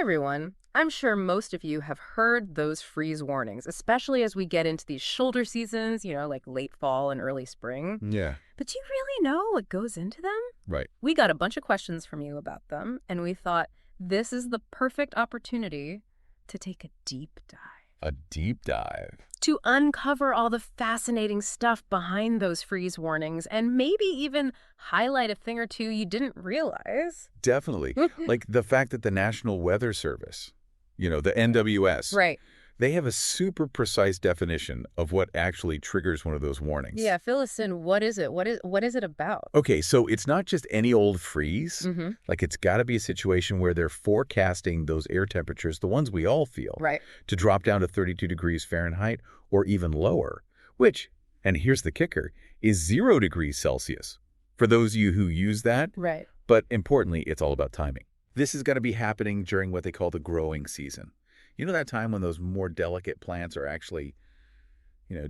everyone. I'm sure most of you have heard those freeze warnings, especially as we get into these shoulder seasons, like late fall and early spring. Yeah. But do you really know what goes into them? Right. We got a bunch of questions from you about them, and we thought this is the perfect opportunity to take a deep dive. A deep dive. To uncover all the fascinating stuff behind those freeze warnings and maybe even highlight a thing or two you didn't realize. Definitely. Like the fact that the National Weather Service, the NWS, Right. they have a super precise definition of what actually triggers one of those warnings. Yeah, fill us in. What is it? What is it about? Okay, so it's not just any old freeze. Mm-hmm. Like it's got to be a situation where they're forecasting those air temperatures, the ones we all feel, Right. to drop down to 32 degrees Fahrenheit or even lower, which, and here's the kicker, is 0 degrees Celsius for those of you who use that. Right. But importantly, it's all about timing. This is going to be happening during what they call the growing season. You know that time when those more delicate plants are actually,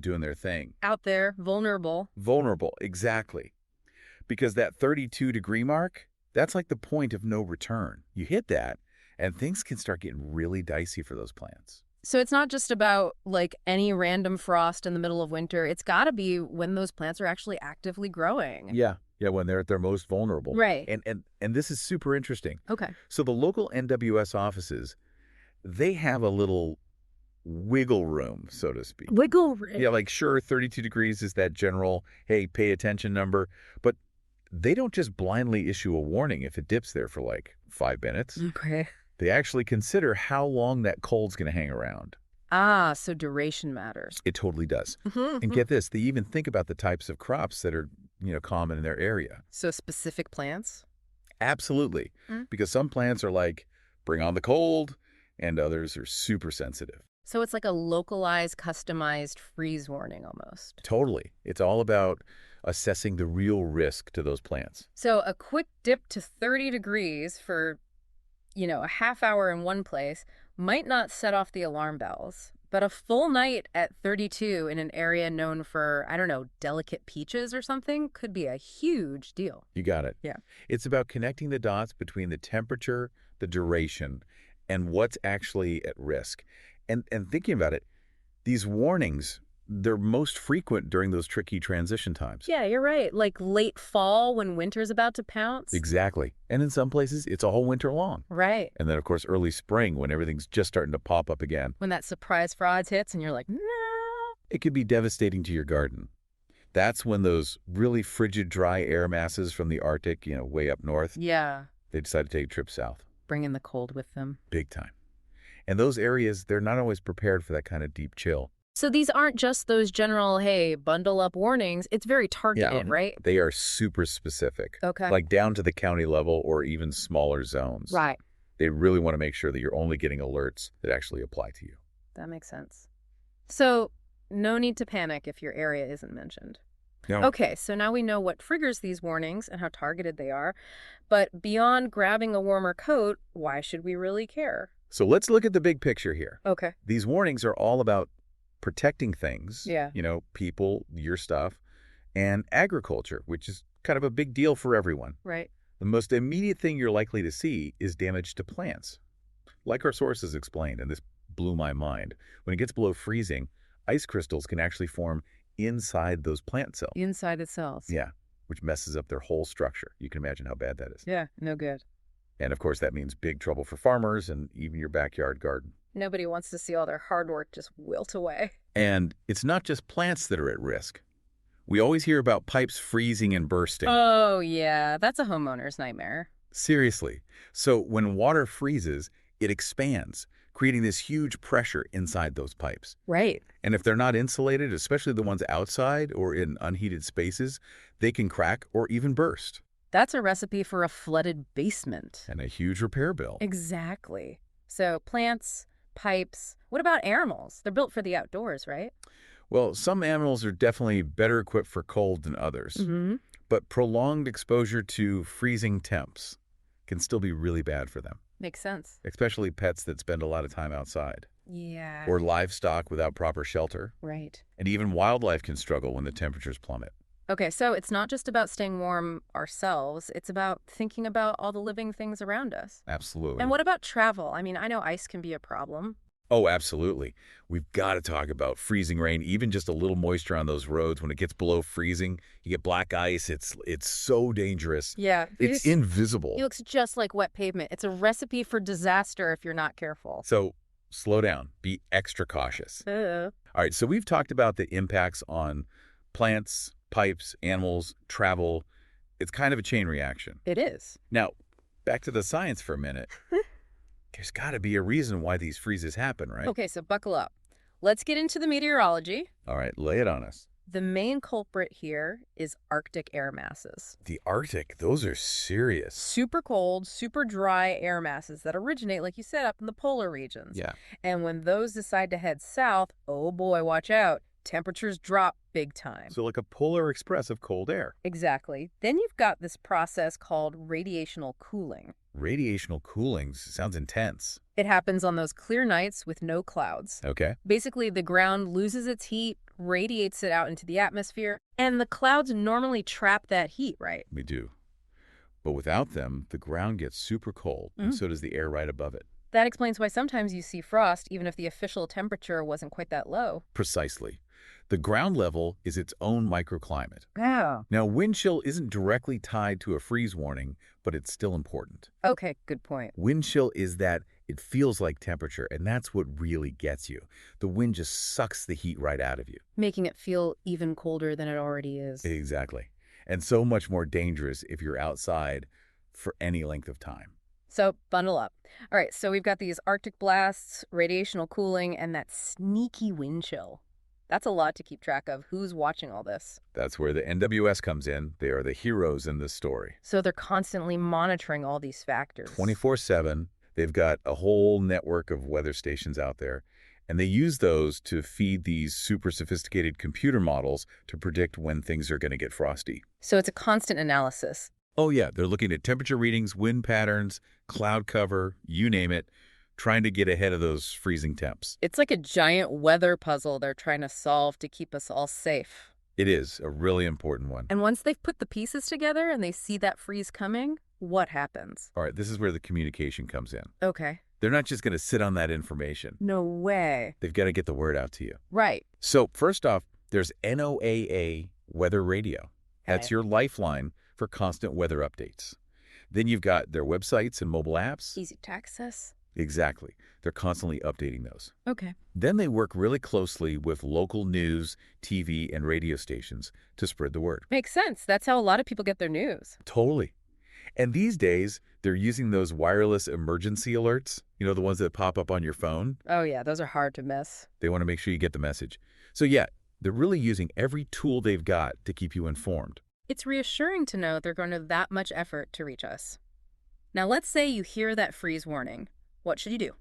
doing their thing. Out there, vulnerable. Vulnerable, exactly. Because that 32-degree mark, that's like the point of no return. You hit that, and things can start getting really dicey for those plants. So it's not just about like any random frost in the middle of winter. It's got to be when those plants are actually actively growing. Yeah, when they're at their most vulnerable. Right. And this is super interesting. Okay. So the local NWS offices, they have a little wiggle room, so to speak. Wiggle room. Yeah, like sure, 32 degrees is that general, hey, pay attention number, but they don't just blindly issue a warning if it dips there for like 5 minutes. Okay. They actually consider how long that cold's going to hang around. Ah, so duration matters. It totally does. Mm-hmm. And get this, they even think about the types of crops that are, common in their area. So specific plants? Absolutely. Because some plants are like, bring on the cold, and others are super sensitive. So it's like a localized, customized freeze warning almost. Totally. It's all about assessing the real risk to those plants. So a quick dip to 30 degrees for, a half hour in one place might not set off the alarm bells. But a full night at 32 in an area known for, I don't know, delicate peaches or something could be a huge deal. You got it. Yeah. It's about connecting the dots between the temperature, the duration, and what's actually at risk. And thinking about it, these warnings, they're most frequent during those tricky transition times. Yeah, you're right. Like late fall when winter's about to pounce. Exactly. And in some places, it's all winter long. Right. And then, of course, early spring when everything's just starting to pop up again. When that surprise frost hits and you're like, no. It could be devastating to your garden. That's when those really frigid, dry air masses from the Arctic, way up north, Yeah. they decide to take a trip south. Bringing the cold with them. Big time. And those areas, they're not always prepared for that kind of deep chill. So these aren't just those general, hey, bundle up warnings. It's very targeted, right? They are super specific. Okay. Like down to the county level or even smaller zones. Right. They really want to make sure that you're only getting alerts that actually apply to you. That makes sense. So no need to panic if your area isn't mentioned. No. Okay, so now we know what triggers these warnings and how targeted they are. But beyond grabbing a warmer coat, why should we really care? So let's look at the big picture here. Okay. These warnings are all about protecting things, Yeah. people, your stuff, and agriculture, which is kind of a big deal for everyone. Right. The most immediate thing you're likely to see is damage to plants. Like our sources explained, and this blew my mind, when it gets below freezing, ice crystals can actually form inside those plant cells. Inside the cells. Yeah, which messes up their whole structure. You can imagine how bad that is. Yeah, no good. And of course, that means big trouble for farmers and even your backyard garden. Nobody wants to see all their hard work just wilt away. And it's not just plants that are at risk. We always hear about pipes freezing and bursting. Oh, yeah. That's a homeowner's nightmare. Seriously. So when water freezes, it expands, creating this huge pressure inside those pipes. Right. And if they're not insulated, especially the ones outside or in unheated spaces, they can crack or even burst. That's a recipe for a flooded basement. And a huge repair bill. Exactly. So plants, pipes. What about animals? They're built for the outdoors, right? Well, some animals are definitely better equipped for cold than others. Mm-hmm. But prolonged exposure to freezing temps can still be really bad for them. Makes sense. Especially pets that spend a lot of time outside. Yeah. Or livestock without proper shelter. Right. And even wildlife can struggle when the temperatures plummet. Okay, so it's not just about staying warm ourselves, it's about thinking about all the living things around us. And Absolutely. what about travel? I mean, I know ice can be a problem. Oh, absolutely. We've got to talk about freezing rain, even just a little moisture on those roads. When it gets below freezing, you get black ice. It's so dangerous. Yeah, It's it invisible. looks just like wet pavement. It's a recipe for disaster if you're not careful. So slow down. Be extra cautious. Uh, All right, so we've talked about the impacts on plants, pipes, animals, travel. It's kind of a chain reaction. it is. Now, back to the science for a minute. There's got to be a reason why these freezes happen, right? Okay, so buckle up. Let's get into the meteorology. All right, lay it on us. The main culprit here is Arctic air masses. The Arctic, those are serious. Super cold, super dry air masses that originate, like you said, up in the polar regions. Yeah. And when those decide to head south, oh boy, watch out. Temperatures drop big time. So like a polar express of cold air. Exactly. Then you've got this process called radiational cooling. Radiational cooling sounds intense. It happens on those clear nights with no clouds. Okay. Basically, the ground loses its heat, radiates it out into the atmosphere, and the clouds normally trap that heat, right? We do. But without them, the ground gets super cold, and so does the air right above it. That explains why sometimes you see frost, even if the official temperature wasn't quite that low. Precisely. The ground level is its own microclimate. Yeah. Now, wind chill isn't directly tied to a freeze warning, but it's still important. Okay, good point. Wind chill is that it feels like temperature, and that's what really gets you. The wind just sucks the heat right out of you. Making it feel even colder than it already is. Exactly. And so much more dangerous if you're outside for any length of time. So bundle up. All right, so we've got these Arctic blasts, radiational cooling, and that sneaky wind chill. That's a lot to keep track of. Who's watching all this? That's where the NWS comes in. They are the heroes in this story. So they're constantly monitoring all these factors. 24/7, they've got a whole network of weather stations out there, and they use those to feed these super sophisticated computer models to predict when things are going to get frosty. So it's a constant analysis. Oh yeah, they're looking at temperature readings, wind patterns, cloud cover, you name it, trying to get ahead of those freezing temps. It's like a giant weather puzzle they're trying to solve to keep us all safe. It is a really important one. And once they've put the pieces together and they see that freeze coming, what happens? All right, this is where the communication comes in. Okay. They're not just going to sit on that information. No way. They've got to get the word out to you. Right. So first off, there's NOAA Weather Radio. That's Okay. your lifeline for constant weather updates. Then you've got their websites and mobile apps. Easy to access. Exactly. They're constantly updating those. Okay. Then they work really closely with local news, TV, and radio stations to spread the word. Makes sense. That's how a lot of people get their news. Totally. And these days, they're using those wireless emergency alerts, the ones that pop up on your phone. Oh, yeah, those are hard to miss. They want to make sure you get the message. So yeah, they're really using every tool they've got to keep you informed. It's reassuring to know they're going to that much effort to reach us. Now, let's say you hear that freeze warning. What should you do?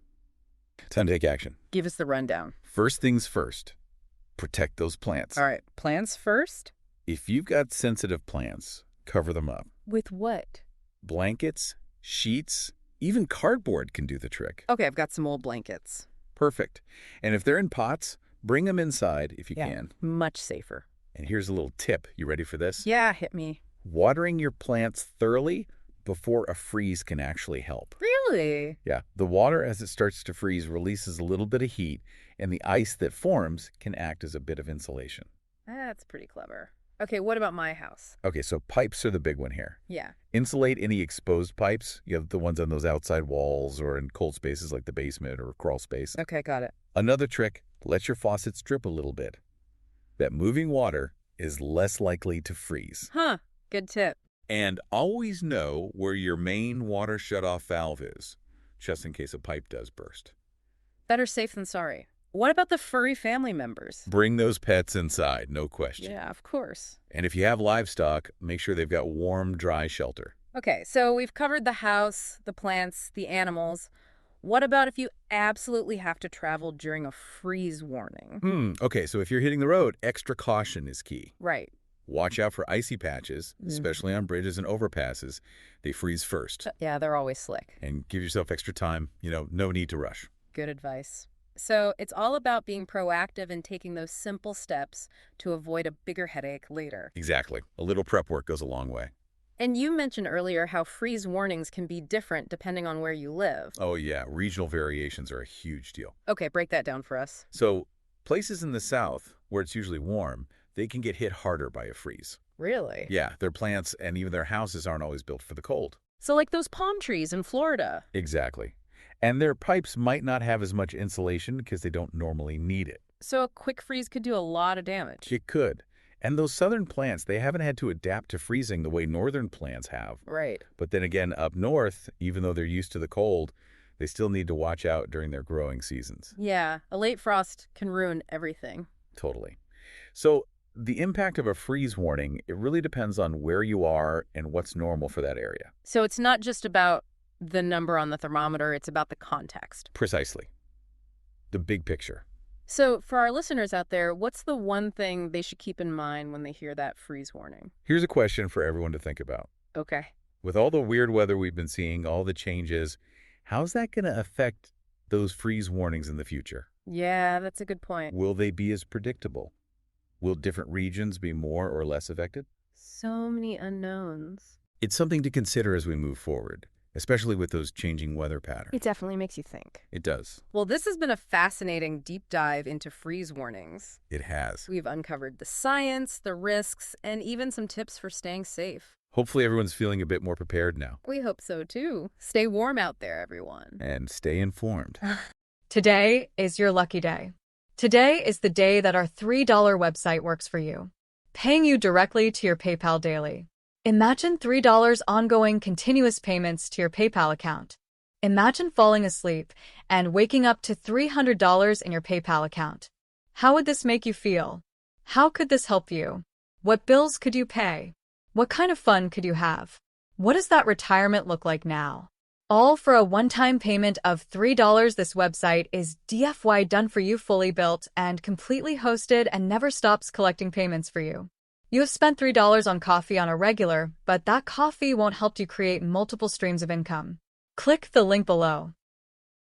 Time to take action. Give us the rundown. First things first, protect those plants. All right, plants first? If you've got sensitive plants, cover them up. With what? Blankets, sheets, even cardboard can do the trick. Okay, I've got some old blankets. Perfect. And if they're in pots, bring them inside if you can. Much safer. And here's a little tip. You ready for this? Yeah, hit me. Watering your plants thoroughly before a freeze can actually help. Really? Yeah, the water as it starts to freeze releases a little bit of heat, and the ice that forms can act as a bit of insulation. That's pretty clever. Okay, what about my house? Okay, so pipes are the big one here. Yeah. Insulate any exposed pipes, the ones on those outside walls or in cold spaces like the basement or crawl space. Okay, got it. Another trick, let your faucets drip a little bit. That moving water is less likely to freeze. Huh, good tip. And always know where your main water shutoff valve is, just in case a pipe does burst. Better safe than sorry. What about the furry family members? Bring those pets inside, no question. Yeah, of course. And if you have livestock, make sure they've got warm, dry shelter. Okay, so we've covered the house, the plants, the animals. What about if you absolutely have to travel during a freeze warning? Okay, so if you're hitting the road, extra caution is key. Right. Watch out for icy patches, especially on bridges and overpasses. They freeze first. Yeah, they're always slick. And give yourself extra time. No need to rush. Good advice. So it's all about being proactive and taking those simple steps to avoid a bigger headache later. Exactly. A little prep work goes a long way. And you mentioned earlier how freeze warnings can be different depending on where you live. Oh, yeah. Regional variations are a huge deal. Okay, break that down for us. So, places in the south, where it's usually warm, they can get hit harder by a freeze. Really? Yeah, their plants and even their houses aren't always built for the cold. So, like those palm trees in Florida. Exactly. And their pipes might not have as much insulation because they don't normally need it. So, a quick freeze could do a lot of damage. It could. And those southern plants, they haven't had to adapt to freezing the way northern plants have. Right. But then again, up north, even though they're used to the cold, they still need to watch out during their growing seasons. Yeah, a late frost can ruin everything. Totally. So the impact of a freeze warning, it really depends on where you are and what's normal for that area. So, it's not just about the number on the thermometer, it's about the context. Precisely. The big picture. So, for our listeners out there, what's the one thing they should keep in mind when they hear that freeze warning? Here's a question for everyone to think about. Okay. With all the weird weather we've been seeing, all the changes, how's that going to affect those freeze warnings in the future? Yeah, that's a good point. Will they be as predictable? Will different regions be more or less affected? So many unknowns. It's something to consider as we move forward, especially with those changing weather patterns. It definitely makes you think. It does. Well, this has been a fascinating deep dive into freeze warnings. It has. We've uncovered the science, the risks, and even some tips for staying safe. Hopefully everyone's feeling a bit more prepared now. We hope so too. Stay warm out there, everyone. And stay informed. Today is your lucky day. Today is the day that our $3 website works for you, paying you directly to your PayPal daily. Imagine $3 ongoing continuous payments to your PayPal account. Imagine falling asleep and waking up to $300 in your PayPal account. How would this make you feel? How could this help you? What bills could you pay? What kind of fun could you have? What does that retirement look like now? All for a one-time payment of $3. This website is DFY done for you, fully built and completely hosted, and never stops collecting payments for you. You have spent $3 on coffee on a regular, but that coffee won't help you create multiple streams of income. Click the link below.